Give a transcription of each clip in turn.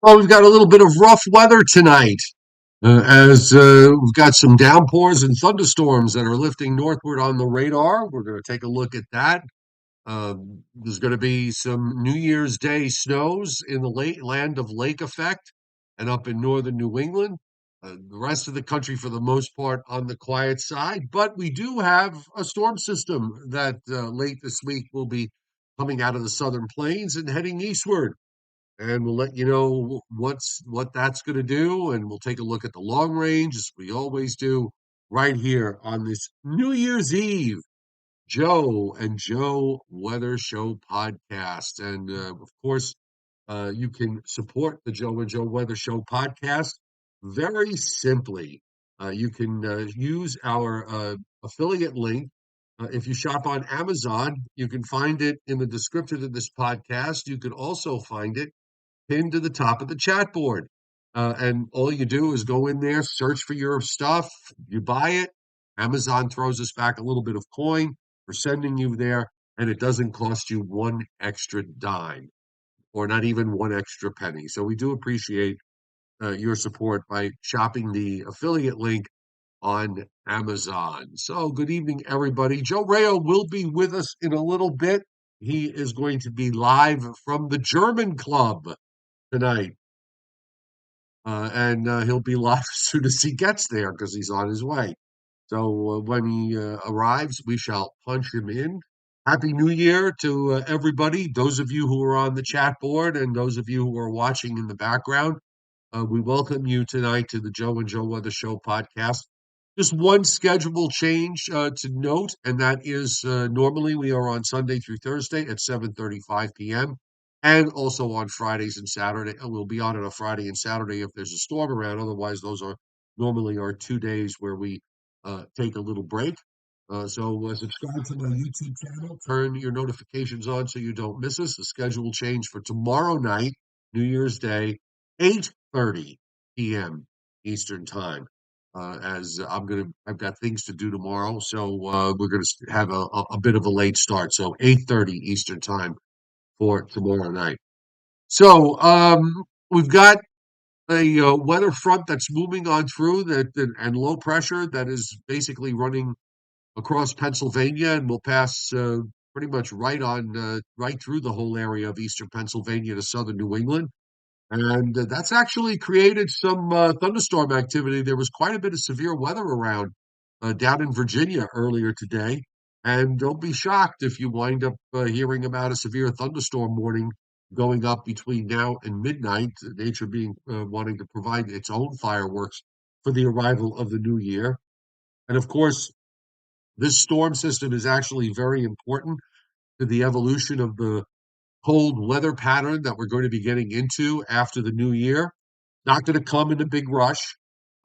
Well, we've got a little bit of rough weather tonight, as we've got some downpours and thunderstorms that are lifting northward on the radar. We're going to take a look at that. There's going to be some New Year's Day snows in the land of lake effect and up in northern New England. The rest of the country, for the most part, on the quiet side. But we do have a storm system that late this week will be coming out of the southern plains and heading eastward, and we'll let you know what that's going to do, and we'll take a look at the long range as we always do right here on this New Year's Eve Joe and Joe Weather Show podcast. And of course, you can support the Joe and Joe Weather Show podcast very simply. You can use our affiliate link. If you shop on Amazon, you can find it in the description of this podcast. You can also find it pinned to the top of the chat board. And all you do is go in there, search for your stuff, you buy it. Amazon throws us back a little bit of coin for sending you there, and it doesn't cost you one extra dime or not even one extra penny. So we do appreciate your support by shopping the affiliate link on Amazon. So good evening, everybody. Joe Rayo will be with us in a little bit. He is going to be live from the German Club tonight. And he'll be live as soon as he gets there because he's on his way. So when he arrives, we shall punch him in. Happy New Year to everybody, those of you who are on the chat board and those of you who are watching in the background. We welcome you tonight to the Joe and Joe Weather Show podcast. Just one schedule change to note, and that is normally we are on Sunday through Thursday at 7:35 p.m. and also on Fridays and Saturday. And we'll be on a Friday and Saturday if there's a storm around. Otherwise, those are normally our 2 days where we take a little break. So subscribe to my YouTube channel, turn your notifications on so you don't miss us. The schedule change for tomorrow night, New Year's Day, 8:30 p.m. Eastern Time. As I've got things to do tomorrow, so we're gonna have a bit of a late start. So 8:30 Eastern Time for tomorrow night. So we've got a weather front that's moving on through and low pressure that is basically running across Pennsylvania and will pass pretty much right through the whole area of eastern Pennsylvania to southern New England. And that's actually created some thunderstorm activity. There was quite a bit of severe weather around down in Virginia earlier today. And don't be shocked if you wind up hearing about a severe thunderstorm warning going up between now and midnight. Nature being wanting to provide its own fireworks for the arrival of the new year. And of course, this storm system is actually very important to the evolution of the cold weather pattern that we're going to be getting into after the new year. Not going to come in a big rush.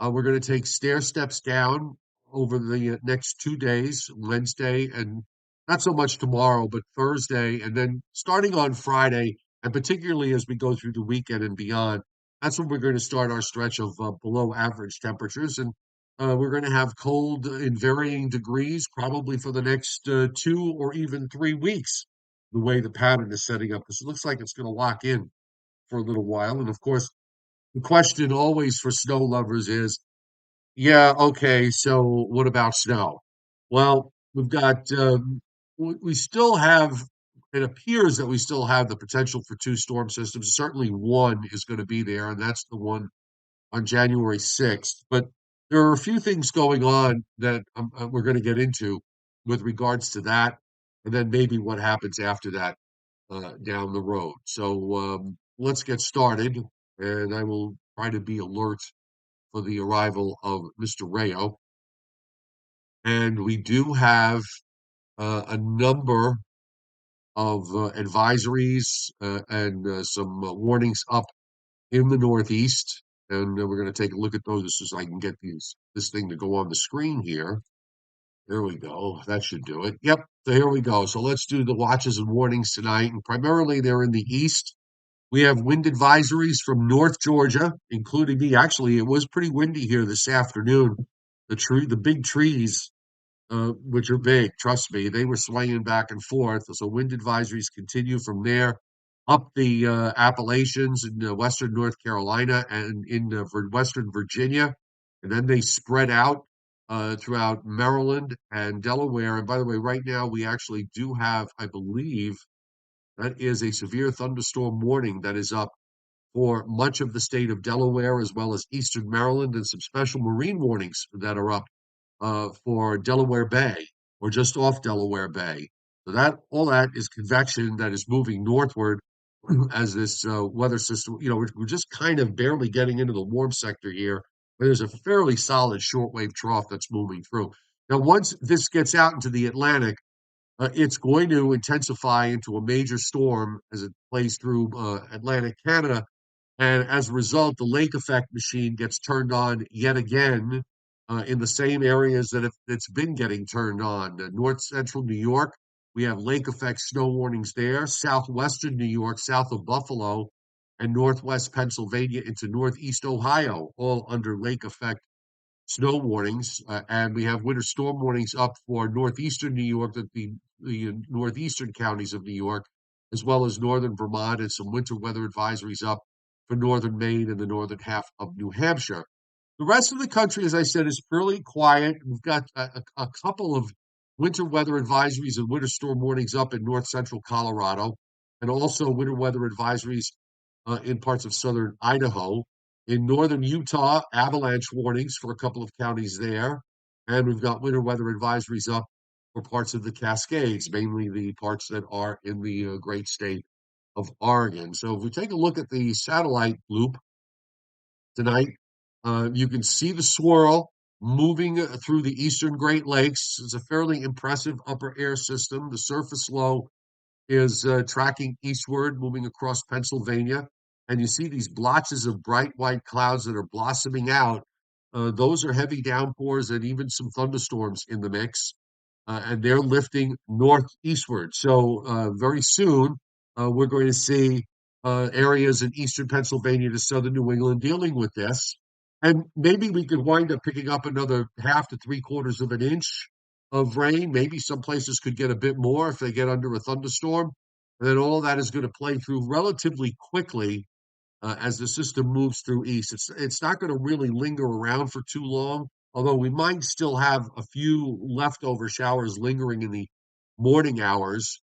We're going to take stair steps down over the next 2 days, Wednesday, and not so much tomorrow, but Thursday, and then starting on Friday, and particularly as we go through the weekend and beyond. That's when we're going to start our stretch of below average temperatures, and we're going to have cold in varying degrees, probably for the next 2 or even 3 weeks. The way the pattern is setting up, because it looks like it's going to lock in for a little while, and of course the question always for snow lovers is, yeah, okay, so what about snow? Well, we still have, it appears that we still have the potential for two storm systems. Certainly one is going to be there, and that's the one on January 6th. But there are a few things going on that we're going to get into with regards to that, and then maybe what happens after that down the road. So let's get started, and I will try to be alert for the arrival of Mr. Rayo. And we do have a number of advisories and some warnings up in the Northeast. And we're going to take a look at those so I can get this thing to go on the screen here. There we go. That should do it. Yep. So here we go. So let's do the watches and warnings tonight. And primarily they're in the east. We have wind advisories from North Georgia, including me. Actually, it was pretty windy here this afternoon. The big trees, which are big, trust me, they were swaying back and forth. So wind advisories continue from there. up the Appalachians in western North Carolina and in western Virginia, and then they spread out throughout Maryland and Delaware. And by the way, right now we actually do have, I believe, that is a severe thunderstorm warning that is up for much of the state of Delaware as well as eastern Maryland, and some special marine warnings that are up for Delaware Bay or just off Delaware Bay. So that all that is convection that is moving northward as this weather system. We're just kind of barely getting into the warm sector here, but there's a fairly solid shortwave trough that's moving through. Now, once this gets out into the Atlantic, it's going to intensify into a major storm as it plays through Atlantic Canada, and as a result, the lake effect machine gets turned on yet again in the same areas that it's been getting turned on. North central New York, we have lake effect snow warnings there. Southwestern New York, south of Buffalo, and northwest Pennsylvania into northeast Ohio, all under lake effect snow warnings. And we have winter storm warnings up for northeastern New York, the northeastern counties of New York, as well as northern Vermont, and some winter weather advisories up for northern Maine and the northern half of New Hampshire. The rest of the country, as I said, is fairly quiet. We've got a couple of winter weather advisories and winter storm warnings up in north central Colorado, and also winter weather advisories in parts of southern Idaho. In northern Utah, avalanche warnings for a couple of counties there. And we've got winter weather advisories up for parts of the Cascades, mainly the parts that are in the great state of Oregon. So if we take a look at the satellite loop tonight, you can see the swirl moving through the eastern Great Lakes. It's a fairly impressive upper air system. The surface low is tracking eastward, moving across Pennsylvania. And you see these blotches of bright white clouds that are blossoming out. Those are heavy downpours and even some thunderstorms in the mix. And they're lifting northeastward. So very soon, we're going to see areas in eastern Pennsylvania to southern New England dealing with this. And maybe we could wind up picking up another half to three-quarters of an inch of rain. Maybe some places could get a bit more if they get under a thunderstorm. And then all that is going to play through relatively quickly as the system moves through east. It's not going to really linger around for too long, although we might still have a few leftover showers lingering in the morning hours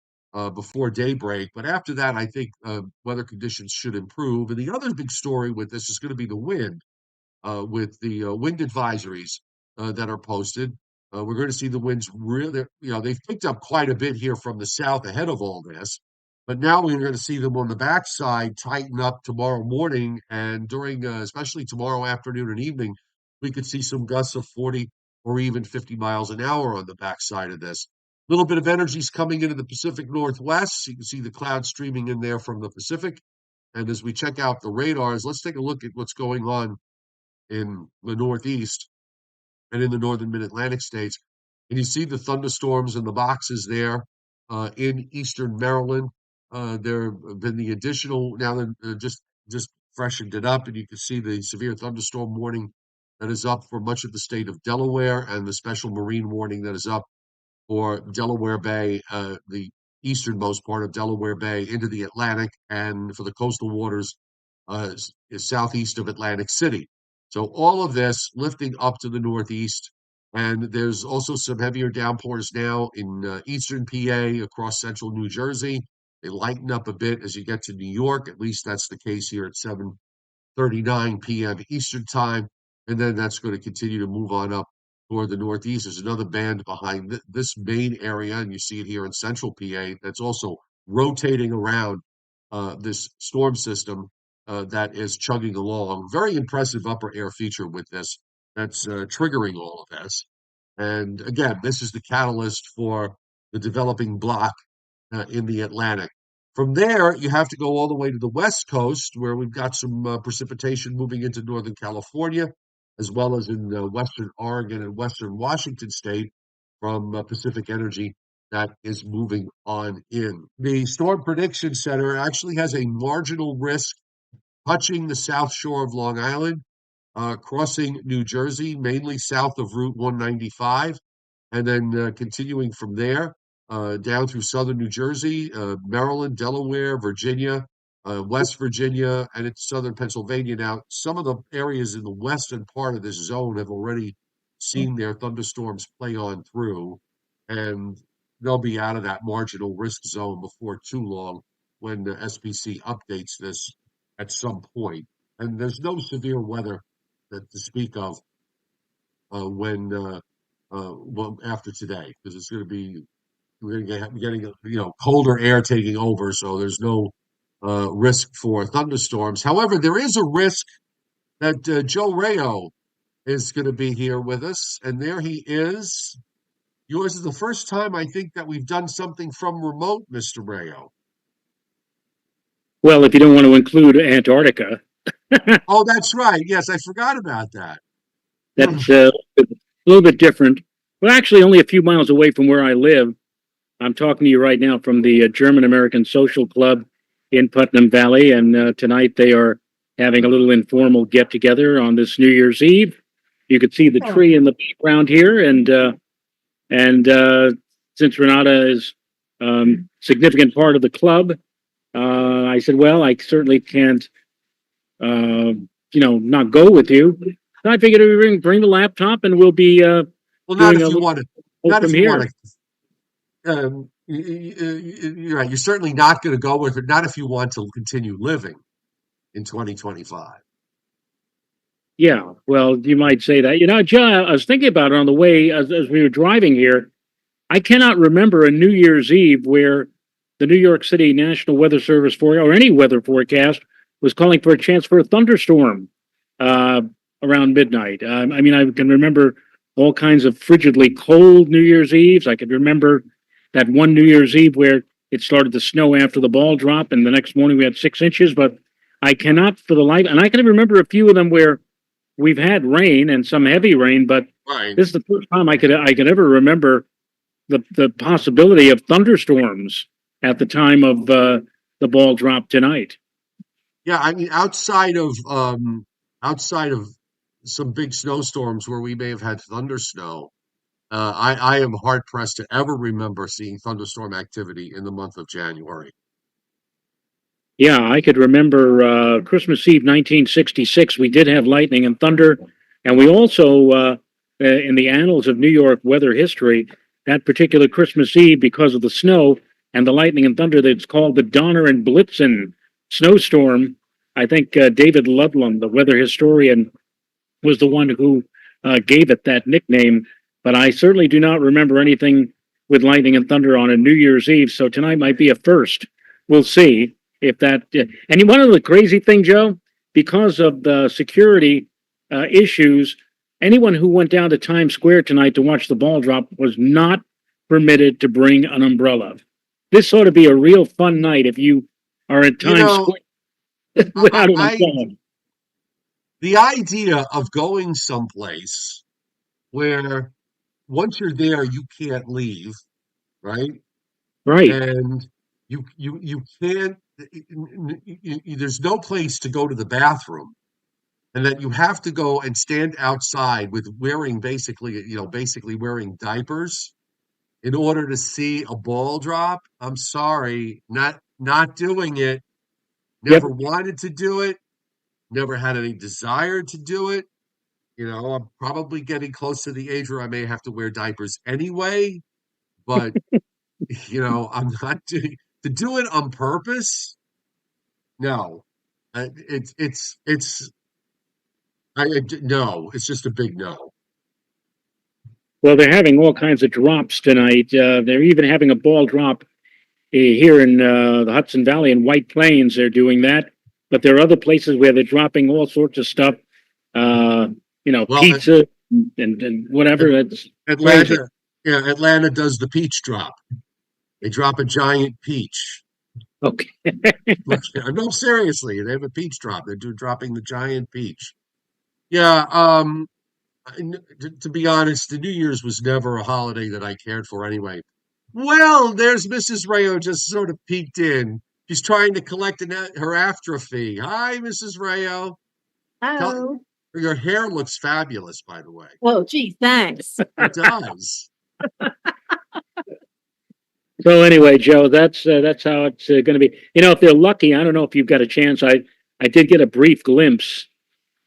before daybreak. But after that, I think weather conditions should improve. And the other big story with this is going to be the wind with the wind advisories that are posted. We're going to see the winds really, they've picked up quite a bit here from the south ahead of all this. But now we're going to see them on the backside tighten up tomorrow morning. And during, especially tomorrow afternoon and evening, we could see some gusts of 40 or even 50 miles an hour on the backside of this. A little bit of energy is coming into the Pacific Northwest. You can see the clouds streaming in there from the Pacific. And as we check out the radars, let's take a look at what's going on in the Northeast and in the northern mid-Atlantic states. And you see the thunderstorms in the boxes there in eastern Maryland. There have been the additional, now that just freshened it up, and you can see the severe thunderstorm warning that is up for much of the state of Delaware, and the special marine warning that is up for Delaware Bay, the easternmost part of Delaware Bay into the Atlantic, and for the coastal waters is southeast of Atlantic City. So all of this lifting up to the northeast, and there's also some heavier downpours now in eastern PA across central New Jersey. They lighten up a bit as you get to New York. At least that's the case here at 7:39 p.m. Eastern time, and then that's going to continue to move on up toward the northeast. There's another band behind this main area, and you see it here in central PA. That's also rotating around this storm system that is chugging along. Very impressive upper air feature with this that's triggering all of this. And again, this is the catalyst for the developing block in the Atlantic. From there, you have to go all the way to the West Coast, where we've got some precipitation moving into Northern California, as well as in Western Oregon and Western Washington State from Pacific Energy that is moving on in. The Storm Prediction Center actually has a marginal risk touching the south shore of Long Island, crossing New Jersey, mainly south of Route 195, and then continuing from there. down through southern New Jersey, Maryland, Delaware, Virginia, West Virginia, and into southern Pennsylvania. Now, some of the areas in the western part of this zone have already seen their thunderstorms play on through, and they'll be out of that marginal risk zone before too long when the SPC updates this at some point. And there's no severe weather to speak of when well, after today, because it's going to be we're going to be getting colder air taking over, so there's no risk for thunderstorms. However, there is a risk that Joe Rayo is going to be here with us, and there he is. Yours is the first time I think that we've done something from remote, Mr. Rayo. Well, if you don't want to include Antarctica, Oh, that's right. Yes, I forgot about that. that's a little bit different. Well, actually, only a few miles away from where I live. I'm talking to you right now from the German American Social Club in Putnam Valley, and tonight they are having a little informal get together on this New Year's Eve. You could see the tree in the background here, and since Renata is significant part of the club, I said, well, I certainly can't, not go with you. I figured we bring the laptop and we'll be Well, not doing if a you little want to. Not from if you want here. to. You're right. You're certainly not going to go with it. Not if you want to continue living in 2025. Yeah, well, you might say that. Joe, I was thinking about it on the way as we were driving here. I cannot remember a New Year's Eve where the New York City National Weather Service or any weather forecast was calling for a chance for a thunderstorm uh, around midnight. I mean, I can remember all kinds of frigidly cold New Year's Eves. I could remember that one New Year's Eve where it started to snow after the ball drop, and the next morning we had 6 inches. But I cannot, for the life, and I can remember a few of them where we've had rain and some heavy rain, but Right. this is the first time I could ever remember the possibility of thunderstorms at the time of the ball drop tonight. Yeah, I mean, outside of some big snowstorms where we may have had thunder snow, I am hard pressed to ever remember seeing thunderstorm activity in the month of January. Yeah, I could remember Christmas Eve 1966. We did have lightning and thunder, and we also, in the annals of New York weather history, that particular Christmas Eve, because of the snow and the lightning and thunder, that's called the Donner and Blitzen snowstorm. I think David Ludlam, the weather historian, was the one who gave it that nickname. But I certainly do not remember anything with lightning and thunder on a New Year's Eve. So tonight might be a first. We'll see if that. And one of the crazy thing, Joe, because of the security issues, anyone who went down to Times Square tonight to watch the ball drop was not permitted to bring an umbrella. This ought to be a real fun night if you are at You Times know, Square I, without an I umbrella. the idea of going someplace where once you're there, you can't leave, right? Right. And you can't. There's no place to go to the bathroom, and that you have to go and stand outside with wearing basically wearing diapers in order to see a ball drop. I'm sorry, not doing it. Yep. Never wanted to do it. Never had any desire to do it. I'm probably getting close to the age where I may have to wear diapers anyway, but I'm not doing to do it on purpose. No, it's no, it's just a big no. Well, they're having all kinds of drops tonight. They're even having a ball drop here in the Hudson Valley and White Plains. They're doing that, but there are other places where they're dropping all sorts of stuff. Uh, Well, pizza and whatever. That's crazy. Atlanta, yeah, Atlanta does the peach drop. They drop a giant peach. Okay. Look, no, seriously, they have a peach drop. They're dropping the giant peach. Yeah, to be honest, the New Year's was never a holiday that I cared for anyway. Well, there's Mrs. Rayo just sort of peeked in. She's trying to collect her after fee. Hi, Mrs. Rayo. Tell, Oh, your hair looks fabulous, by the way. well, gee, thanks. It does. So anyway, Joe, that's how it's going to be. You know, if they're lucky, I don't know if you've got a chance. I did get a brief glimpse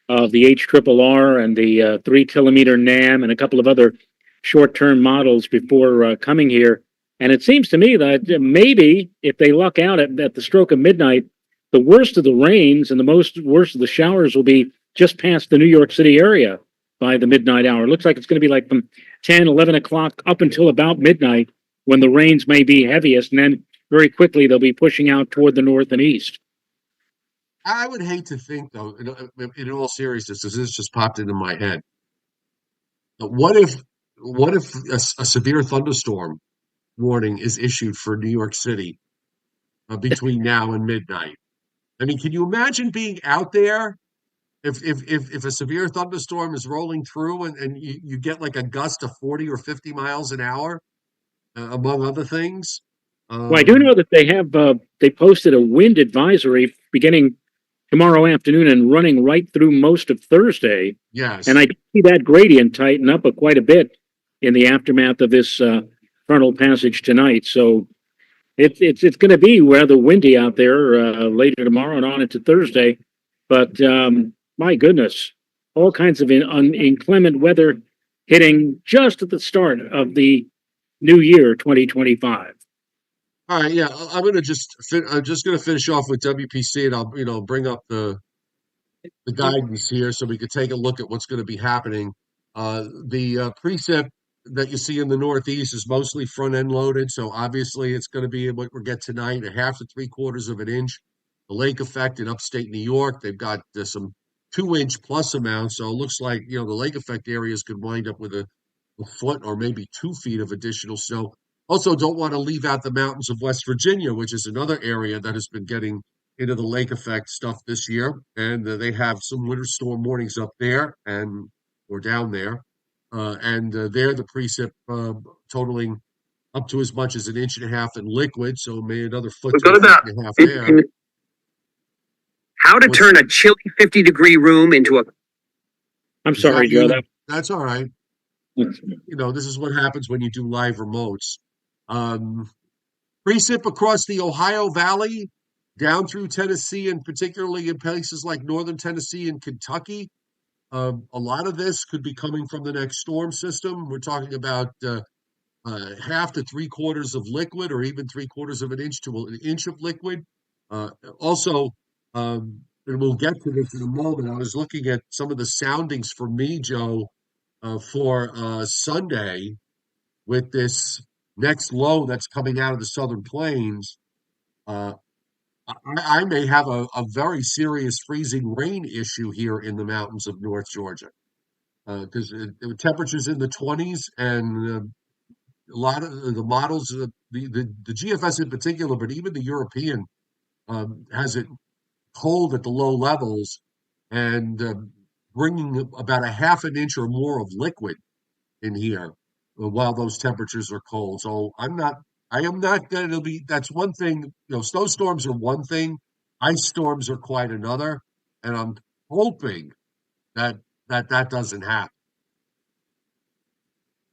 of the HRRR and the 3 kilometer NAM and a couple of other short term models before coming here. And it seems to me that maybe if they luck out at the stroke of midnight, the worst of the rains and the most worst of the showers will be just past the New York City area by the midnight hour. It looks like it's going to be like from 10, 11 o'clock up until about midnight when the rains may be heaviest. And then very quickly they'll be pushing out toward the north and east. I would hate to think, though, in all seriousness, this just popped into my head. But what if a severe thunderstorm warning is issued for New York City between now and midnight? I mean, can you imagine being out there if a severe thunderstorm is rolling through and you get like a gust of 40 or 50 miles an hour, among other things? Well, I do Um, know that they posted a wind advisory beginning tomorrow afternoon and running right through most of Thursday. And yes. I see that gradient tighten up quite a bit in the aftermath of this frontal passage tonight. So it's going to be rather windy out there later tomorrow and on into Thursday. But my goodness, all kinds of inclement weather hitting just at the start of the new year 2025. All right, yeah, I'm just gonna finish off with WPC, and I'll bring up the guidance here so we could take a look at what's going to be happening. The precip that you see in the Northeast is mostly front end loaded, so obviously it's going to be what we get tonight, a half to 3/4 of an inch. The lake effect in upstate New York, they've got some 2 inch plus amounts, so it looks like the lake effect areas could wind up with a foot or maybe 2 feet of additional snow. Also, don't want to leave out the mountains of West Virginia, which is another area that has been getting into the lake effect stuff this year, and they have some winter storm warnings up there and or down there, and there the precip totaling up to as much as an inch and a half in liquid, so maybe another foot We to go a to foot the and a half there. how to What's turn a chilly 50-degree room into a. I'm is that sorry, Joe. you? That's all right. This is what happens when you do live remotes. Um, Precip across the Ohio Valley, down through Tennessee, and particularly in places like northern Tennessee and Kentucky. A lot of this could be coming from the next storm system. We're talking about half to 3/4 of liquid, or even 3/4 of an inch to an inch of liquid. Uh, Also, and we'll get to this in a moment. I was looking at some of the soundings for me, Joe, for Sunday with this next low that's coming out of the southern plains. Uh, I may have a very serious freezing rain issue here in the mountains of North Georgia because the temperatures in the 20s, and a lot of the models, the GFS in particular, but even the European has it cold at the low levels and bringing about a half an inch or more of liquid in here while those temperatures are cold. So I am not going to be, that's one thing, snowstorms are one thing, ice storms are quite another. And I'm hoping that that doesn't happen.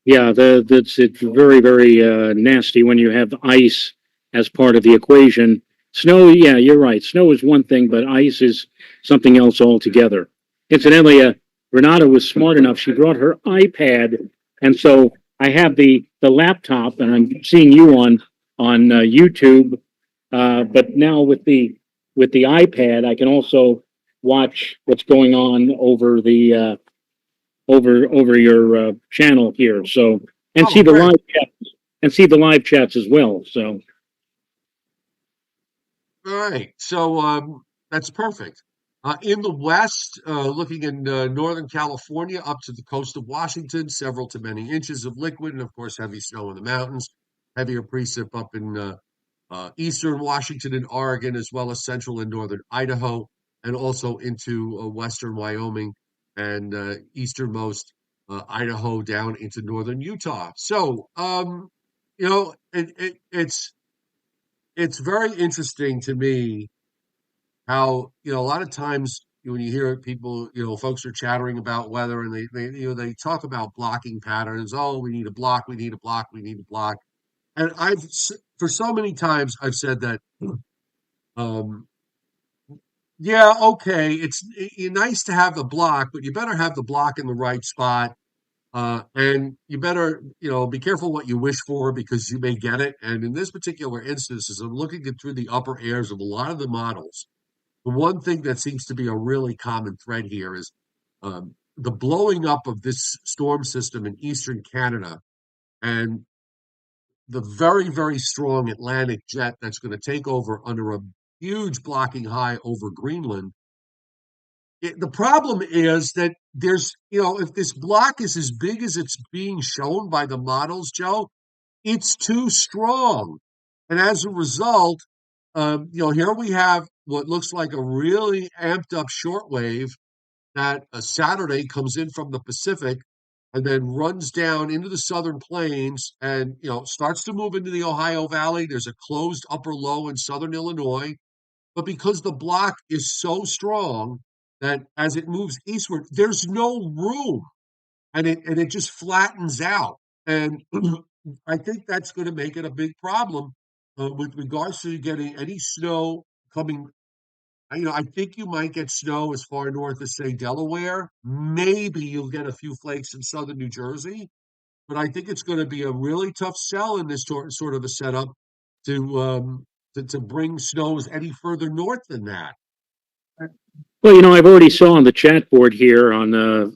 Yeah, it's very very nasty when you have ice as part of the equation. Snow, yeah, you're right. Snow is one thing, but ice is something else altogether. Incidentally, Renata was smart enough. She brought her iPad, and so I have the laptop, and I'm seeing you on YouTube. But now with the iPad, I can also watch what's going on over your channel here. So and Oh, see the great. live chats and see the live chats as well. So All right. So that's perfect. In the west, looking in Northern California up to the coast of Washington, several to many inches of liquid, and of course, heavy snow in the mountains, heavier precip up in eastern Washington and Oregon, as well as central and northern Idaho, and also into western Wyoming and easternmost Idaho down into northern Utah. So, it's very interesting to me how a lot of times when you hear people, folks are chattering about weather, and they talk about blocking patterns. Oh, we need a block, we need a block, we need a block. and for so many times I've said that, um, yeah, okay, nice to have the block, but you better have the block in the right spot. And you better, be careful what you wish for because you may get it. And in this particular instance, as I'm looking at through the upper airs of a lot of the models, the one thing that seems to be a really common thread here is the blowing up of this storm system in eastern Canada and the very, very strong Atlantic jet that's going to take over under a huge blocking high over Greenland. The problem is that if this block is as big as it's being shown by the models, Joe, it's too strong. And as a result, here we have what looks like a really amped up shortwave that a Saturday comes in from the Pacific and then runs down into the southern plains and starts to move into the Ohio Valley. There's a closed upper low in southern Illinois, but because the block is so strong that as it moves eastward, there's no room, and it just flattens out. And I think that's going to make it a big problem with regards to getting any snow coming. I think you might get snow as far north as, say, Delaware. Maybe you'll get a few flakes in southern New Jersey, but I think it's going to be a really tough sell in this sort of a setup to to bring snows any further north than that. Well, I've already saw on the chat board here on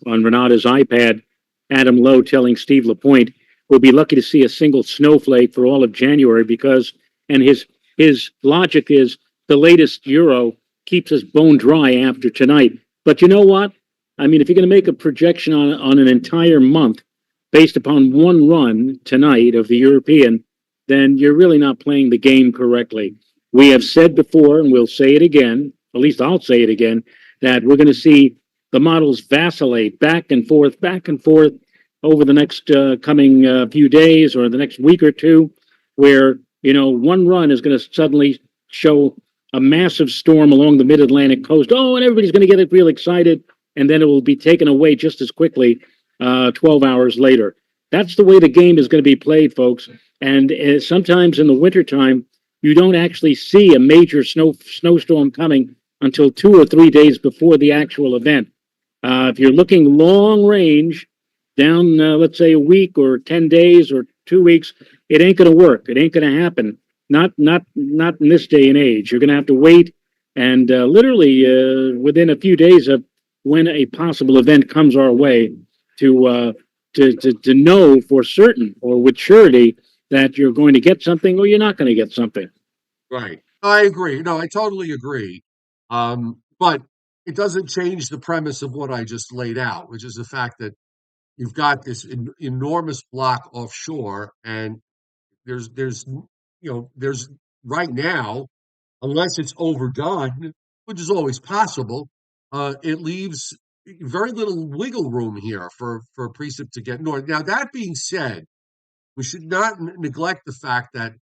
Renata's iPad, Adam Lowe telling Steve Lapointe we'll be lucky to see a single snowflake for all of January because, and his logic is the latest Euro keeps us bone dry after tonight. But you know what? I mean, if you're going to make a projection on an entire month based upon one run tonight of the European, then you're really not playing the game correctly. We have said before, and we'll say it again, at least I'll say it again, that we're going to see the models vacillate back and forth over the next coming few days or the next week or two, where, one run is going to suddenly show a massive storm along the mid-Atlantic coast. Oh, and everybody's going to get real excited, and then it will be taken away just as quickly 12 hours later. That's the way the game is going to be played, folks. And sometimes in the wintertime, you don't actually see a major snowstorm coming until 2 or 3 days before the actual event. If you're looking long range, down, let's say a week or 10 days or 2 weeks, it ain't going to work. It ain't going to happen. Not in this day and age. You're going to have to wait, and literally within a few days of when a possible event comes our way, to know for certain or with surety that you're going to get something or you're not going to get something. Right. I agree. No, I totally agree. But it doesn't change the premise of what I just laid out, which is the fact that you've got this enormous block offshore, and there's right now, unless it's overdone, which is always possible, it leaves very little wiggle room here for a precip to get north. Now, that being said, we should not neglect the fact that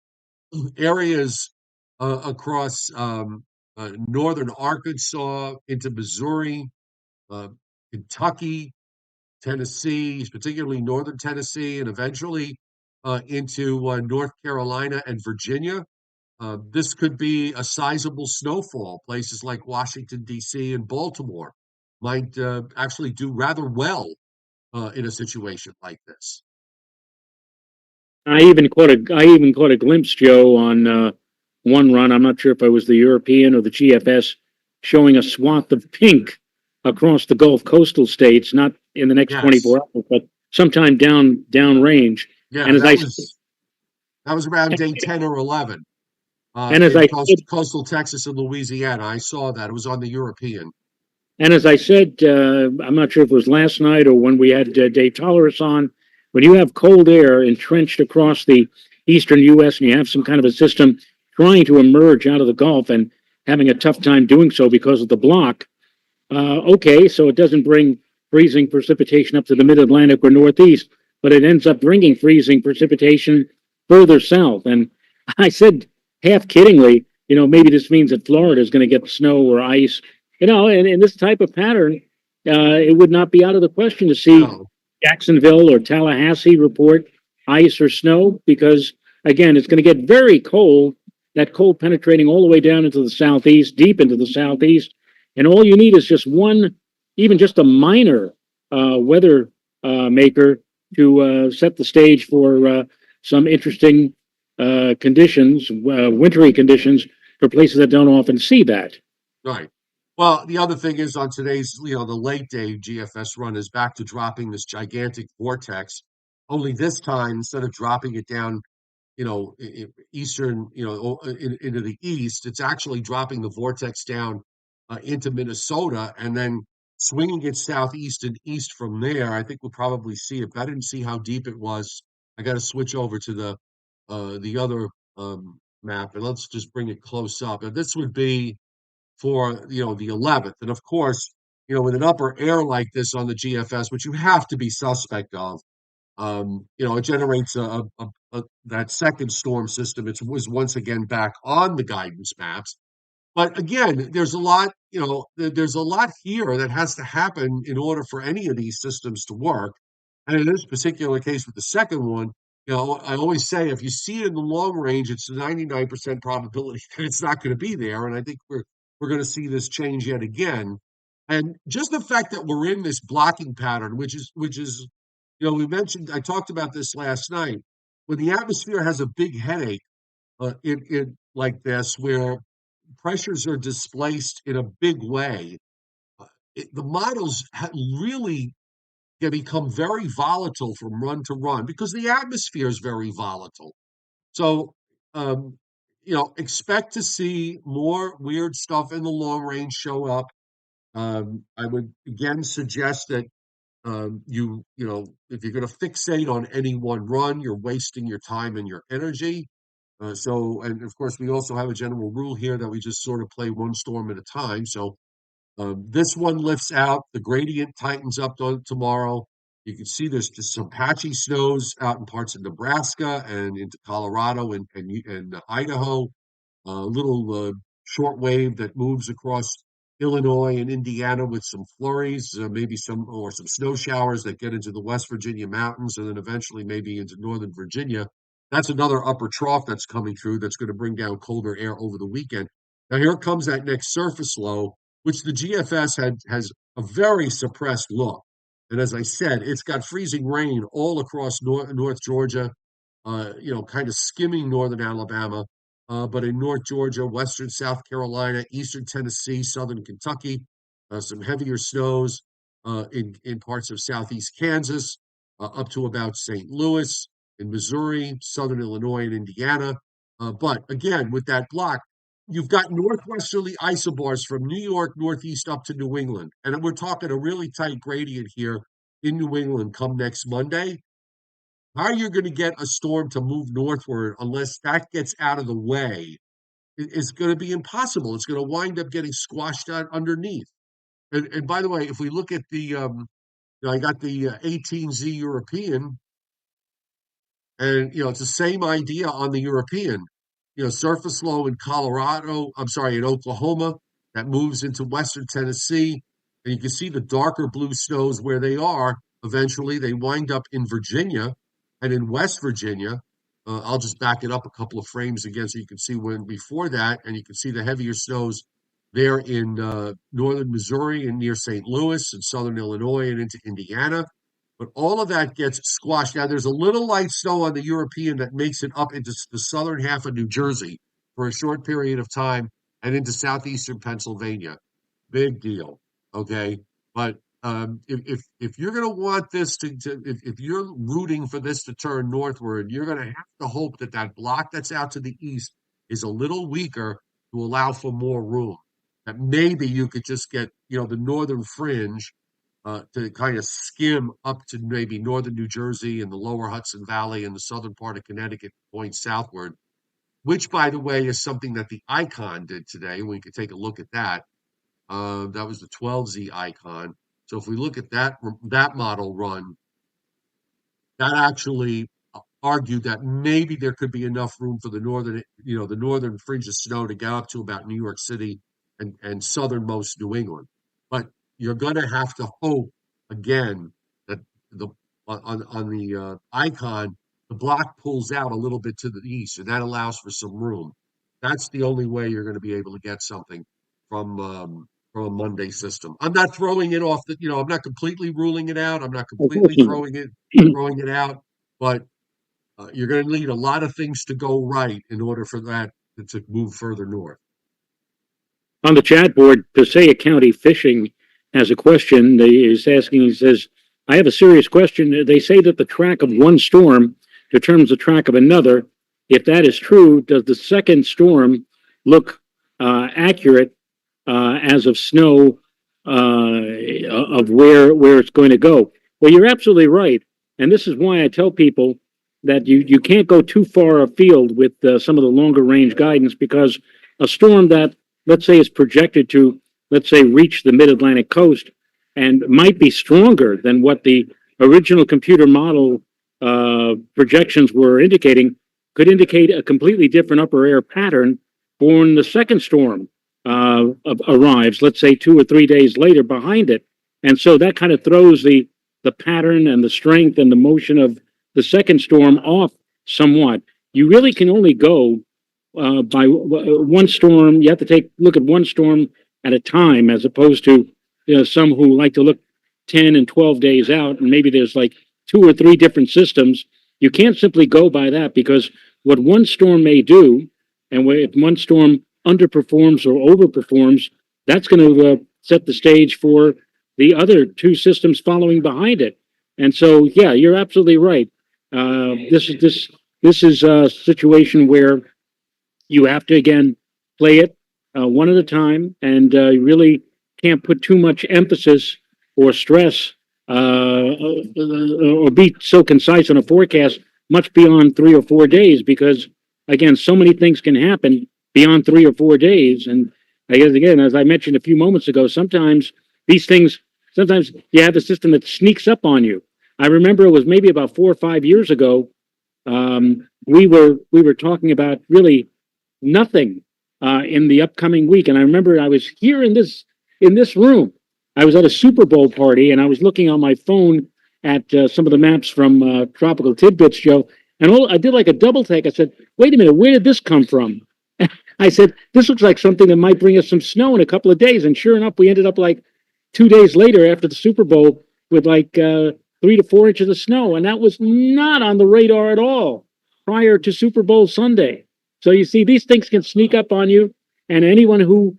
areas across northern Arkansas into Missouri, uh, Kentucky, Tennessee, particularly northern Tennessee, and eventually into North Carolina and Virginia. This could be a sizable snowfall. Places like Washington, D.C. and Baltimore might actually do rather well in a situation like this. I even caught a glimpse, Joe, on one run. I'm not sure if it was the European or the GFS, showing a swath of pink across the Gulf coastal states, not in the next Yes. 24 hours, but sometime down range. Yeah, And as that was around day 10 or 11 and as in I said, coastal Texas and Louisiana. I saw that. It was on the European. And as I said, I'm not sure if it was last night or when we had Dave Tolerus on, when you have cold air entrenched across the eastern U.S. and you have some kind of a system trying to emerge out of the Gulf and having a tough time doing so because of the block, okay, so it doesn't bring freezing precipitation up to the mid-Atlantic or Northeast, but it ends up bringing freezing precipitation further south. And I said, half kiddingly, maybe this means that Florida is going to get snow or ice. In this type of pattern, it would not be out of the question to see No. Jacksonville or Tallahassee report ice or snow because again, it's going to get very cold, that cold penetrating all the way down into the southeast, deep into the southeast. And all you need is just one, even just a minor weather maker to set the stage for some interesting conditions, wintry conditions for places that don't often see that. Right. Well, the other thing is on today's, the late day GFS run is back to dropping this gigantic vortex. Only this time, instead of dropping it down, eastern, into the east, it's actually dropping the vortex down into Minnesota and then swinging it southeast and east from there. I think we'll probably see it, but I didn't see how deep it was. I got to switch over to the other map, and let's just bring it close up. And this would be for the 11th. And of course, with an upper air like this on the GFS, which you have to be suspect of, it generates that second storm system. It was once again back on the guidance maps. But again, there's a lot here that has to happen in order for any of these systems to work. And in this particular case with the second one, I always say if you see it in the long range, it's a 99% probability that it's not going to be there. And I think we're going to see this change yet again. And just the fact that we're in this blocking pattern, which is, we mentioned, I talked about this last night. When the atmosphere has a big headache, in like this, where pressures are displaced in a big way, the models really can become very volatile from run to run because the atmosphere is very volatile. So, expect to see more weird stuff in the long range show up. I would again suggest that if you're going to fixate on any one run, you're wasting your time and your energy. And of course, we also have a general rule here that we just sort of play one storm at a time. So this one lifts out, the gradient tightens up tomorrow. You can see there's just some patchy snows out in parts of Nebraska and into Colorado and Idaho. A little short wave that moves across Illinois and Indiana with some flurries, maybe some snow showers that get into the West Virginia mountains and then eventually maybe into Northern Virginia. That's another upper trough that's coming through that's going to bring down colder air over the weekend. Now here comes that next surface low, which the GFS has a very suppressed look. And as I said, it's got freezing rain all across North Georgia, kind of skimming northern Alabama, but in North Georgia, western South Carolina, eastern Tennessee, southern Kentucky, some heavier snows in parts of southeast Kansas, up to about St. Louis, in Missouri, southern Illinois, and Indiana. But again, with that block, you've got northwesterly isobars from New York northeast up to New England. And we're talking a really tight gradient here in New England come next Monday. How are you going to get a storm to move northward unless that gets out of the way? It's going to be impossible. It's going to wind up getting squashed out underneath. And by the way, if we look at I got the 18Z European, and it's the same idea on the European. Surface low in Colorado, I'm sorry, in Oklahoma, that moves into western Tennessee. And you can see the darker blue snows where they are. Eventually, they wind up in Virginia and in West Virginia. I'll just back it up a couple of frames again so you can see when before that, and you can see the heavier snows there in northern Missouri and near St. Louis and southern Illinois and into Indiana. But all of that gets squashed. Now, there's a little light snow on the European that makes it up into the southern half of New Jersey for a short period of time and into southeastern Pennsylvania. Big deal. Okay. But if you're going to want this if you're rooting for this to turn northward, you're going to have to hope that that block that's out to the east is a little weaker to allow for more room. That maybe you could just get, the northern fringe to kind of skim up to maybe northern New Jersey and the lower Hudson Valley and the southern part of Connecticut point southward, which, by the way, is something that the Icon did today. We could take a look at that. That was the 12Z Icon. So if we look at that model run, that actually argued that maybe there could be enough room for the northern fringe of snow to get up to about New York City and southernmost New England. But you're going to have to hope again that the on the Icon the block pulls out a little bit to the east, and that allows for some room. That's the only way you're going to be able to get something from a Monday system. I'm not throwing it off I'm not completely ruling it out. I'm not Of course completely not. throwing it out, but you're going to need a lot of things to go right in order for that to move further north. On the chat board, Passaic County Fishing has a question. He's asking, he says, I have a serious question. They say that the track of one storm determines the track of another. If that is true, does the second storm look accurate as of snow of where it's going to go? Well, you're absolutely right. And this is why I tell people that you can't go too far afield with some of the longer range guidance, because a storm that, let's say, is projected to, let's say, reach the mid-Atlantic coast and might be stronger than what the original computer model projections were indicating, could indicate a completely different upper air pattern for when the second storm arrives, let's say 2 or 3 days later behind it. And so that kind of throws the pattern and the strength and the motion of the second storm off somewhat. You really can only go by one storm. You have to look at one storm at a time, as opposed to some who like to look 10 and 12 days out, and maybe there's like 2 or 3 different systems. You can't simply go by that, because what one storm may do, and if one storm underperforms or overperforms, that's going to set the stage for the other 2 systems following behind it. And so, yeah, you're absolutely right. This is a situation where you have to, again, play it one at a time, and you really can't put too much emphasis or stress or be so concise on a forecast much beyond 3 or 4 days, because, again, so many things can happen beyond 3 or 4 days. And I guess, again, as I mentioned a few moments ago, sometimes you have a system that sneaks up on you. I remember it was maybe about 4 or 5 years ago. We were talking about really nothing in the upcoming week, and I remember I was here in this room. I was at a Super Bowl party, and I was looking on my phone at some of the maps from Tropical Tidbits, Joe, and I did like a double take. I said, "Wait a minute, where did this come from?" I said, "This looks like something that might bring us some snow in a couple of days." And sure enough, we ended up like 2 days later after the Super Bowl with like 3 to 4 inches of snow. And that was not on the radar at all prior to Super Bowl Sunday. So you see, these things can sneak up on you. And anyone who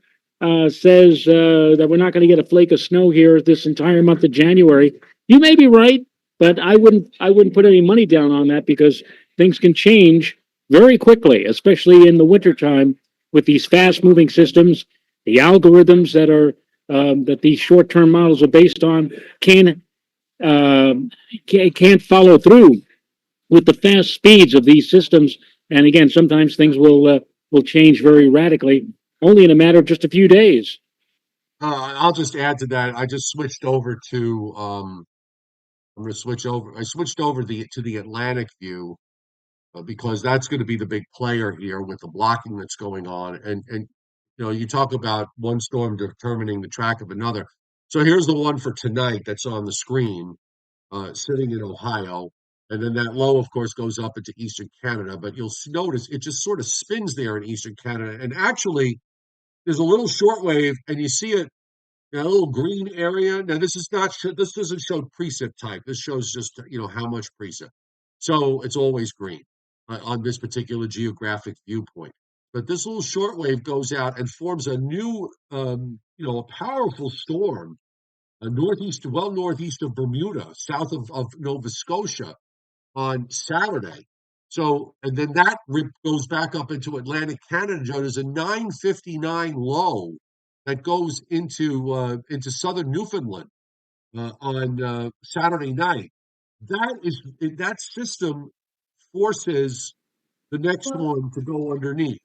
says that we're not going to get a flake of snow here this entire month of January, you may be right, but I wouldn't put any money down on that, because things can change very quickly, especially in the wintertime with these fast moving systems. The algorithms that these short term models are based on can't follow through with the fast speeds of these systems. And again, sometimes things will change very radically, only in a matter of just a few days. I'll just add to that. I just switched over to I'm going to switch over. I switched over to the Atlantic view because that's going to be the big player here with the blocking that's going on. And you talk about one storm determining the track of another. So here's the one for tonight that's on the screen, sitting in Ohio. And then that low, of course, goes up into eastern Canada. But you'll notice it just sort of spins there in eastern Canada. And actually, there's a little shortwave, and you see it in a little green area. Now, this doesn't show precip type. This shows just how much precip. So it's always green on this particular geographic viewpoint. But this little shortwave goes out and forms a new, a powerful storm well northeast of Bermuda, south of Nova Scotia on Saturday. So, and then that goes back up into Atlantic Canada, Joe. There's a 959 low that goes into southern Newfoundland on Saturday night. That system forces the next one to go underneath.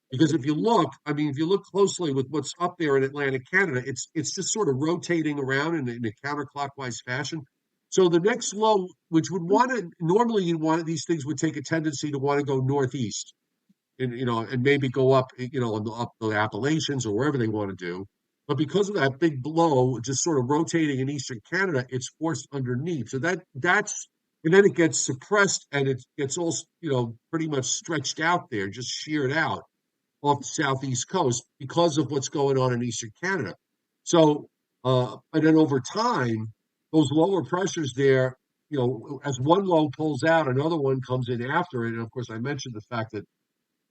Because if you look, I mean, if you look closely with what's up there in Atlantic Canada, it's just sort of rotating around in a counterclockwise fashion. So the next low, which would want to normally these things would take a tendency to want to go northeast, and maybe go up, up the Appalachians or wherever they want to do. But because of that big blow, just sort of rotating in eastern Canada, it's forced underneath. So that's and then it gets suppressed and it gets all, pretty much stretched out there, just sheared out off the southeast coast because of what's going on in eastern Canada. So, and then over time, those lower pressures there, as one low pulls out, another one comes in after it. And of course, I mentioned the fact that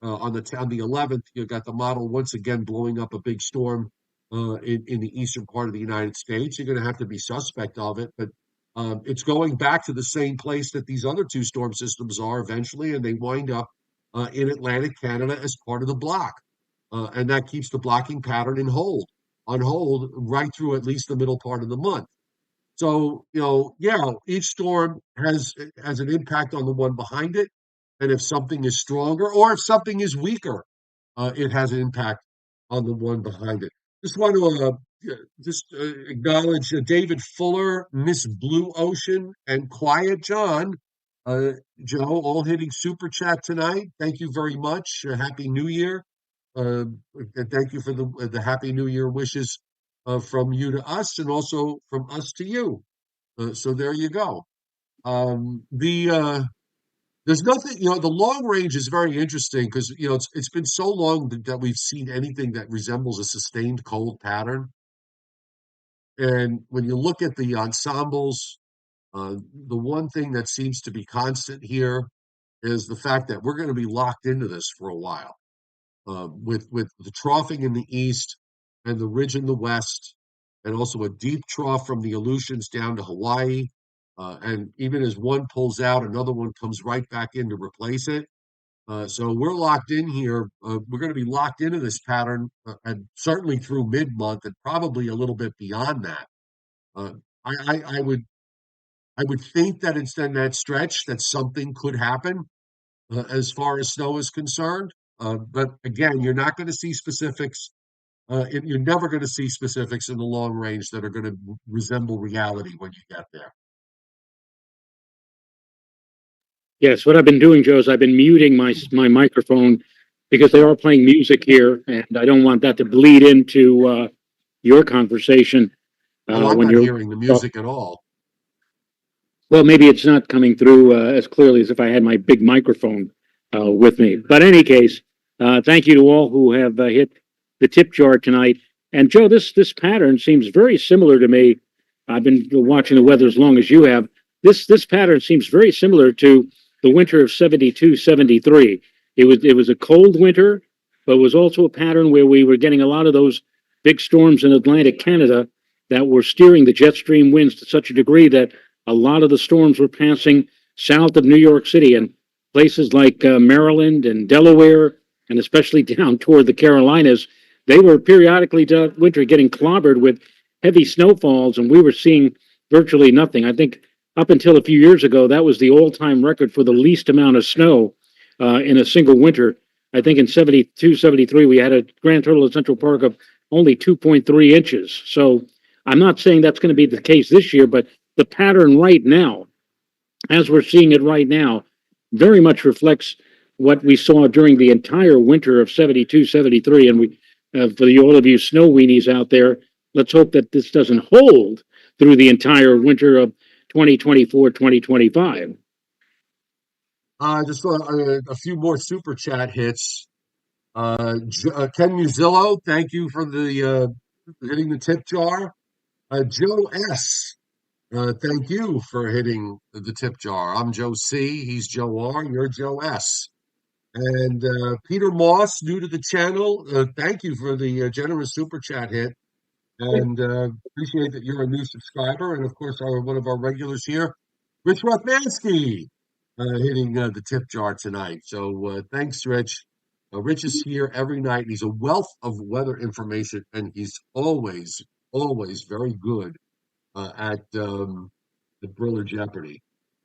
on the 11th, you got the model once again blowing up a big storm in the eastern part of the United States. You're going to have to be suspect of it, but it's going back to the same place that these other two storm systems are eventually, and they wind up in Atlantic Canada as part of the block, and that keeps the blocking pattern on hold right through at least the middle part of the month. So, yeah, each storm has an impact on the one behind it. And if something is stronger or if something is weaker, it has an impact on the one behind it. Just want to acknowledge David Fuller, Miss Blue Ocean, and Quiet John. Uh, Joe, all hitting super chat tonight. Thank you very much. Happy New Year. Uh, and thank you for the Happy New Year wishes from you to us and also from us to you. So there you go. There's nothing, the long range is very interesting because, it's been so long that we've seen anything that resembles a sustained cold pattern. And when you look at the ensembles, the one thing that seems to be constant here is the fact that we're going to be locked into this for a while. With the troughing in the east and the ridge in the west, and also a deep trough from the Aleutians down to Hawaii. And even as one pulls out, another one comes right back in to replace it. So we're locked in here. We're going to be locked into this pattern, and certainly through mid-month, and probably a little bit beyond that. Uh, I would think that instead that stretch, that something could happen as far as snow is concerned. But again, you're not going to see specifics. You're never going to see specifics in the long range that are going to resemble reality when you get there. Yes, what I've been doing, Joe, is I've been muting my microphone because they are playing music here, and I don't want that to bleed into your conversation Oh, I'm when not you're hearing the talking. music at all. Well, maybe it's not coming through as clearly as if I had my big microphone with me. But in any case, thank you to all who have hit the tip jar tonight. And Joe, this pattern seems very similar to me. I've been watching the weather as long as you have. This pattern seems very similar to the winter of 72, 73. It was a cold winter, but it was also a pattern where we were getting a lot of those big storms in Atlantic Canada that were steering the jet stream winds to such a degree that a lot of the storms were passing south of New York City and places like Maryland and Delaware, and especially down toward the Carolinas. They were periodically that winter getting clobbered with heavy snowfalls, and we were seeing virtually nothing. I think up until a few years ago, that was the all-time record for the least amount of snow in a single winter. I think in 72, 73, we had a grand total of Central Park of only 2.3 inches. So I'm not saying that's going to be the case this year, but the pattern right now, as we're seeing it right now, very much reflects what we saw during the entire winter of 72, 73. And for all of you snow weenies out there, let's hope that this doesn't hold through the entire winter of 2024, 2025. Just a few more super chat hits. Ken Musillo, thank you for the hitting the tip jar. Joe S. Thank you for hitting the tip jar. I'm Joe C. He's Joe R. You're Joe S. And Peter Moss, new to the channel. Thank you for the generous super chat hit, and appreciate that you're a new subscriber. And of course, one of our regulars here, Rich Rothmansky, hitting the tip jar tonight. So thanks, Rich. Rich is here every night. He's a wealth of weather information, and he's always very good at the Briller Jeopardy.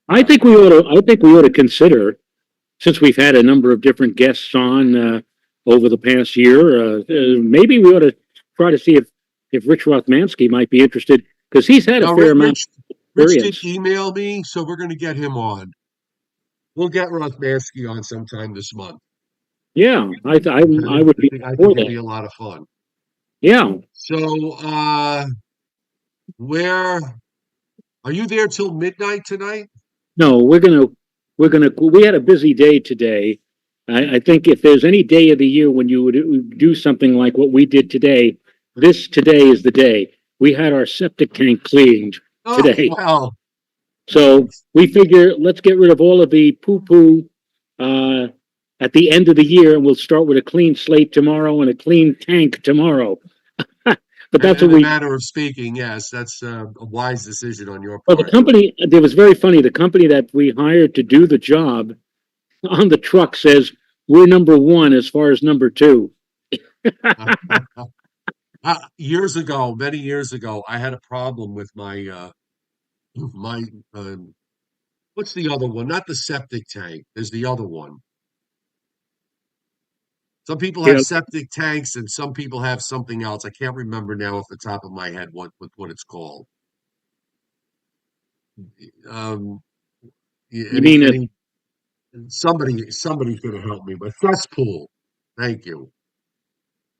I think we ought to. I think we ought to consider, since we've had a number of different guests on over the past year, maybe we ought to try to see if Rich Rothmansky might be interested because he's had a Now, fair amount of Rich did experience. email me, so we're going to get him on. We'll get Rothmansky on sometime this month. Yeah, I would be I think for it'd be that. a lot of fun. Yeah. So, where are you there till midnight tonight? No, we had a busy day today. I think if there's any day of the year when you would do something like what we did today, this today is the day. We had our septic tank cleaned Oh, today. well, So we figure let's get rid of all of the poo poo uh, at the end of the year, and we'll start with a clean slate tomorrow and a clean tank tomorrow. But that's in what a we. matter of speaking, yes, that's a wise decision on your Well, the part. company. It was very funny. The company that we hired to do the job on the truck says we're number one as far as number two. Years ago, many years ago, I had a problem with my my what's the other one? Not the septic tank. There's the other one. Some people You have know, septic tanks, and some people have something else. I can't remember now off the top of my head what it's called. Um, you mean it? any somebody's going to help me with cesspool. Thank you.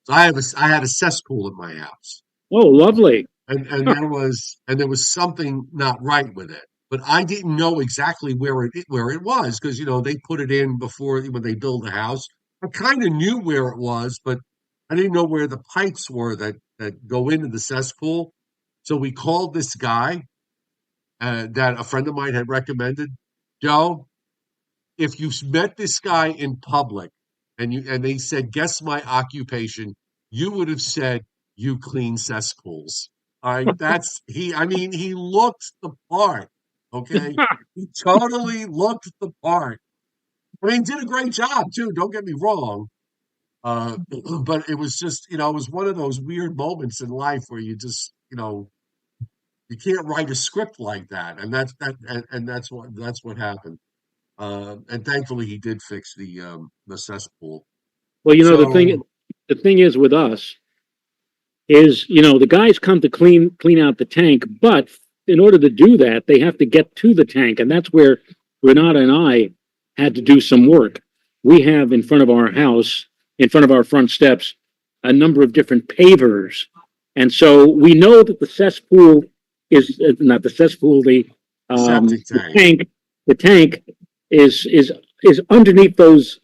So I had a cesspool in my house. Oh, lovely. And there was something not right with it, but I didn't know exactly where it was because they put it in before when they build the house. I kind of knew where it was, but I didn't know where the pipes were that go into the cesspool. So we called this guy that a friend of mine had recommended. Joe, if you met this guy in public and they said, guess my occupation, you would have said you clean cesspools. That's he I mean, he looked the part. Okay. He totally looked the part. I mean, did a great job too, don't get me wrong. But it was just, it was one of those weird moments in life where you just, you can't write a script like that. And that's what happened. And thankfully, he did fix the cesspool. Well, So the thing is with us is the guys come to clean out the tank, but in order to do that, they have to get to the tank, and that's where Renata and I had to do some work. We have in front of our house, in front of our front steps, a number of different pavers, and so we know that the cesspool is not the cesspool, septic the tank, tank, the tank is underneath those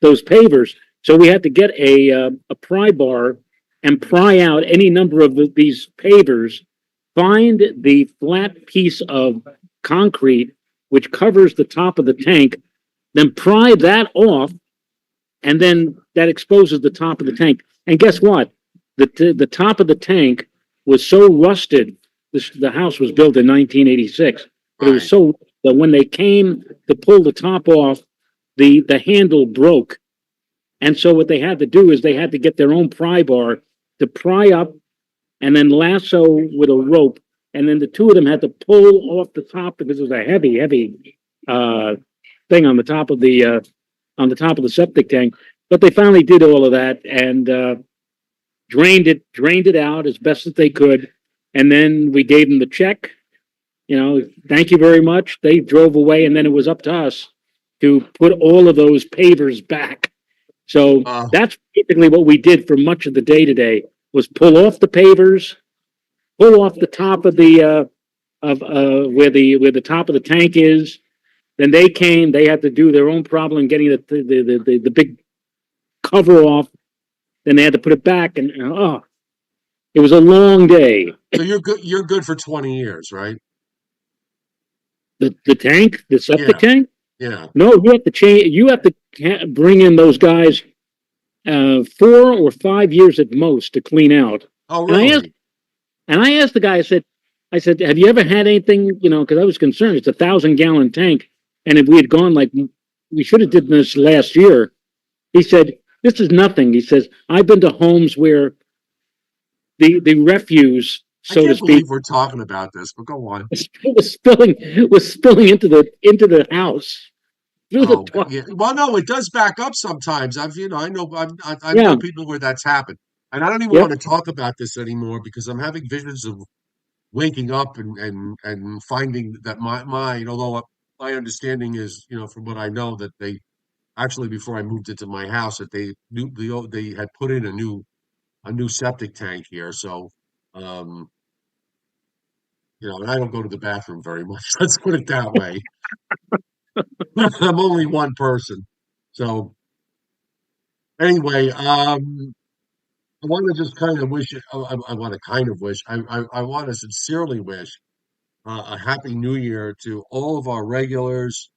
pavers. So we had to get a pry bar and pry out any number of these pavers, find the flat piece of concrete which covers the top of the tank, then pry that off, and then that exposes the top of the tank. And guess what? The top of the tank was so rusted. The house was built in 1986, but it was right? so that when they came to pull the top off, the handle broke, and so what they had to do is they had to get their own pry bar to pry up and then lasso with a rope. And then the two of them had to pull off the top because it was a heavy uh, thing on the top of the septic tank. But they finally did all of that and drained it out as best as they could. And then we gave them the check. Thank you very much. They drove away, and then it was up to us to put all of those pavers back. So Uh, that's basically what we did for much of the day today was pull off the pavers, pull off the top of the of where the top of the tank is. Then they had to do their own problem getting the big cover off. Then they had to put it back, and oh, it was a long day. so you're good. You're good for 20 years, right? The tank, the septic Yeah, tank. yeah. No, you have to change. You have to bring in those guys 4 or 5 years at most to clean out. Oh, And I asked really? And I asked the guy, I said, have you ever had anything, because I was concerned. It's 1,000 gallon tank. And if we had gone like we should have did this last year, he said, this is nothing. He says, I've been to homes where the refuse, I so to can't speak, believe we're talking about this, but go on. was spilling into the house through the Oh, toilet. yeah. Well, no, it does back up sometimes. I know Yeah. people where that's happened, and I don't even want Yep. to talk about this anymore because I'm having visions of waking up and finding that mine, although my understanding is, from what I know, that they actually before I moved into my house that they had put in a new septic tank here. So, um, and I don't go to the bathroom very much. Let's put it that way. I'm only one person. So anyway, I want to just kind of wish it. I want to kind of wish. I want to sincerely wish a happy New Year to all of our regulars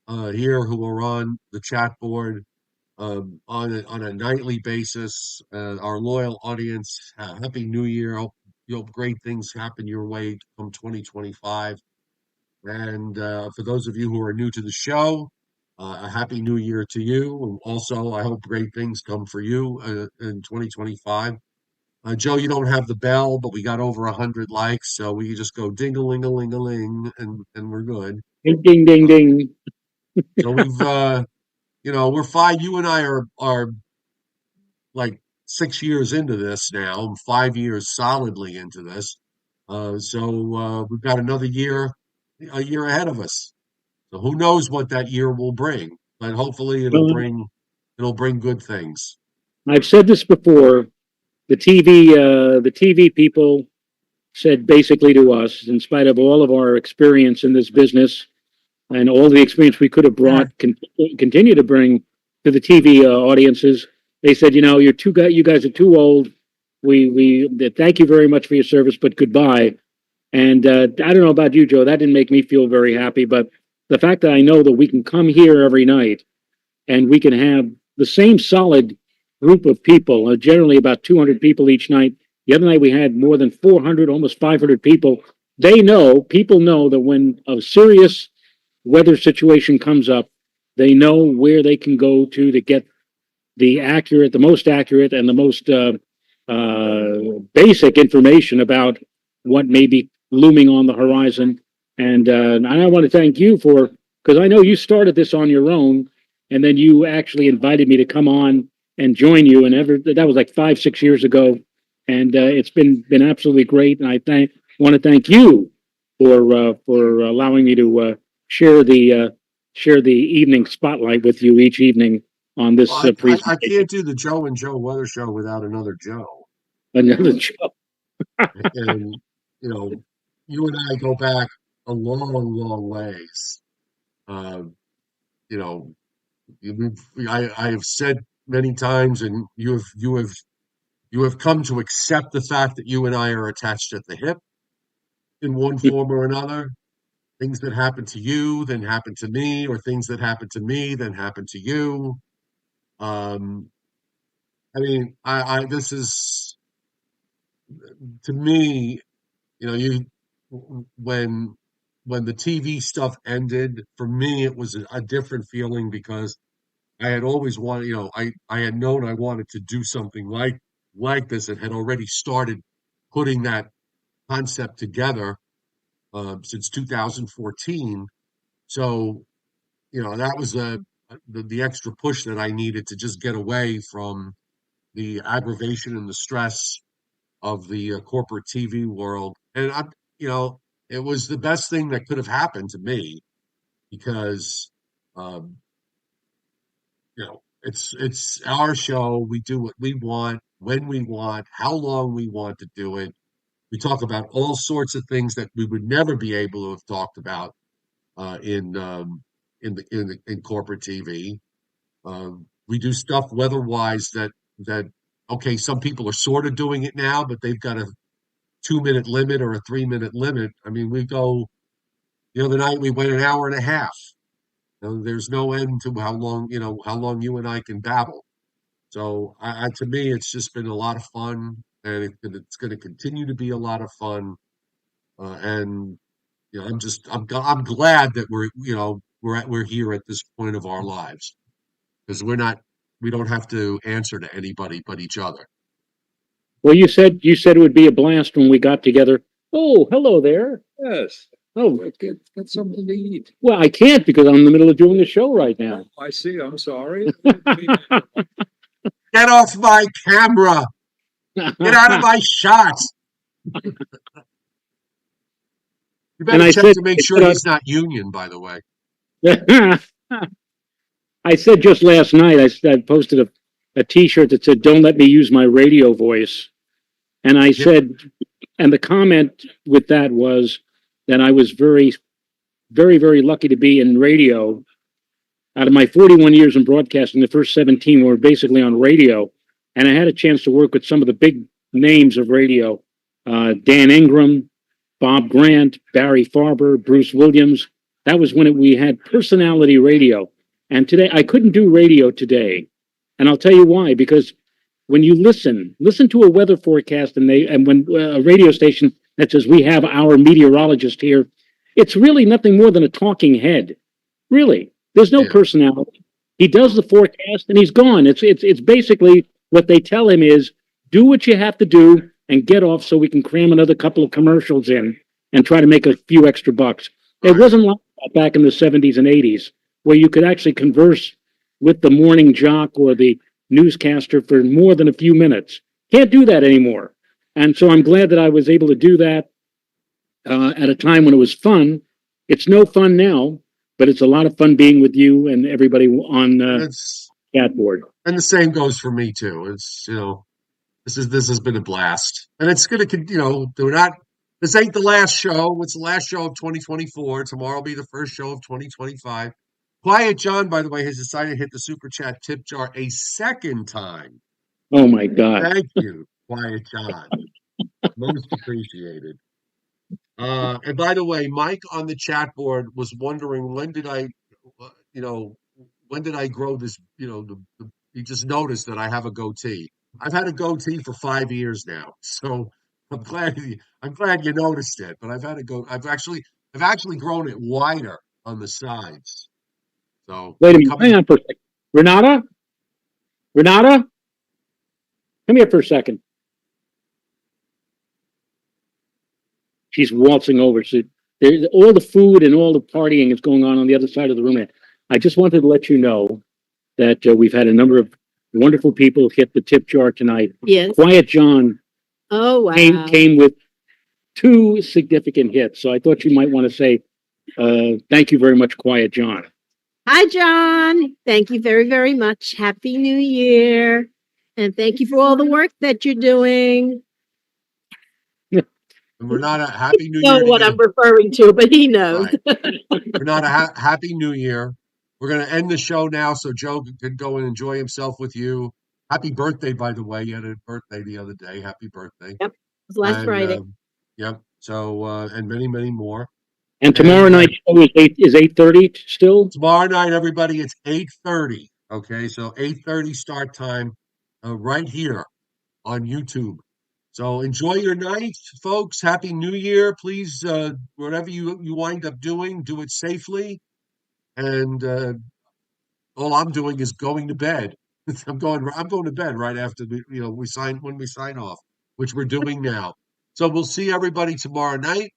here who are on the chat board on a nightly basis. Our loyal audience, happy New Year. Hope great things happen your way from 2025. And for those of you who are new to the show, a happy New Year to you. And also, I hope great things come for you in 2025. Joe, you don't have the bell, but we got over 100 likes, so we can just go ding a ling a ling a ling, and we're good. Ding, ding, ding, Uh, ding. so we've, we're fine. You and I are like 6 years into this now, 5 years solidly into this. So we've got another year, a year ahead of us. So who knows what that year will bring? But hopefully Well, it'll bring good things. I've said this before. The TV people said basically to us, in spite of all of our experience in this business and all the experience we could have Yeah. brought, continue to bring to the TV audiences, they said, you guys are too old. We thank you very much for your service, but goodbye. And I don't know about you, Joe. That didn't make me feel very happy. But the fact that I know that we can come here every night and we can have the same solid group of people, generally about 200 people each night. The other night we had more than 400, almost 500 people. People know that when a serious weather situation comes up, they know where they can go to get the most accurate and the most basic information about what may be looming on the horizon. And I want to thank you because I know you started this on your own, and then you actually invited me to come on and join you. And that was like 5, 6 years ago, and it's been absolutely great. And I want to thank you for allowing me to share the evening spotlight with you each evening on this Well, I presentation. can't do the Joe and Joe Weather Show without another Joe. Another show. And, you and I go back a long, long ways. Uh, you know, I have said many times, and you have come to accept the fact that you and I are attached at the hip in one form or another. Things that happen to you then happen to me, or things that happen to me then happen to you. Um, I mean, this is to me, you when when the TV stuff ended, for me it was a different feeling because I had always wanted, I had known I wanted to do something like this and had already started putting that concept together since 2014. So, that was the extra push that I needed to just get away from the aggravation and the stress of the corporate TV world. And you know, it was the best thing that could have happened to me because, um, it's our show. We do what we want, when we want, how long we want to do it. We talk about all sorts of things that we would never be able to have talked about in corporate TV. We do stuff weather-wise that okay, some people are sort of doing it now, but they've got a 2 minute limit or a 3 minute limit. I mean, we go, the other night we went an hour and a half. There's no end to how long you and I can babble. So to me, it's just been a lot of fun, and it's going to continue to be a lot of fun. And I'm glad that we're here at this point of our lives because we don't have to answer to anybody but each other. Well, you said it would be a blast when we got together. Oh, hello there. Yes, Oh, get something to eat. well, I can't because I'm in the middle of doing the show right now. I see, I'm sorry. Get off my camera! Get out of my shot! You And better check to make sure he's not union, by the way. I said just last night, I posted a T-shirt that said, "Don't let me use my radio voice." And I Yep. said, and the comment with that was, that I was very, very, very lucky to be in radio. Out of my 41 years in broadcasting, the first 17 were basically on radio. And I had a chance to work with some of the big names of radio, Dan Ingram, Bob Grant, Barry Farber, Bruce Williams. That was when we had personality radio. And today, I couldn't do radio today. And I'll tell you why, because when you listen to a weather forecast and when a radio station that says we have our meteorologist here, it's really nothing more than a talking head. Really. There's no personality. He does the forecast and he's gone. It's basically what they tell him is do what you have to do and get off so we can cram another couple of commercials in and try to make a few extra bucks. It wasn't like that back in the 70s and 80s where you could actually converse with the morning jock or the newscaster for more than a few minutes. Can't do that anymore. And so I'm glad that I was able to do that at a time when it was fun. It's no fun now, but it's a lot of fun being with you and everybody on chat board. And the same goes for me too. It's this has been a blast, and it's gonna this ain't the last show. It's the last show of 2024. Tomorrow will be the first show of 2025. Quiet John, by the way, has decided to hit the super chat tip jar a second time. Oh my God! Thank you, Quiet John. Most appreciated. And by the way, Mike on the chat board was wondering when did I grow this? He just noticed that I have a goatee. I've had a goatee for 5 years now, so I'm glad you noticed it. But I've actually grown it wider on the sides. So wait a minute, hang on for a second. Renata, come here for a second. She's waltzing over. So all the food and all the partying is going on the other side of the room. I just wanted to let you know that we've had a number of wonderful people hit the tip jar tonight. Yes. Quiet John Oh, wow. came with 2 significant hits. So I thought you might want to say thank you very much, Quiet John. Hi, John. Thank you very, very much. Happy New Year. And thank you for all the work that you're doing. And Renata, happy New I Year. know what I'm referring to, but he knows. Right. Renata, happy New Year. We're going to end the show now so Joe can go and enjoy himself with you. Happy birthday, by the way. You had a birthday the other day. Happy birthday. Yep. It was last Friday. Yep. So, and many, many more. And tomorrow night show is 8:30 still? Tomorrow night, everybody, it's 8:30. Okay, so 8:30 start time right here on YouTube. So enjoy your night, folks. Happy New Year. Please, whatever you wind up doing, do it safely. And all I'm doing is going to bed. I'm going to bed right after we sign off, which we're doing now. So we'll see everybody tomorrow night.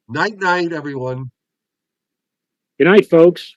Night, everyone. Good night, folks.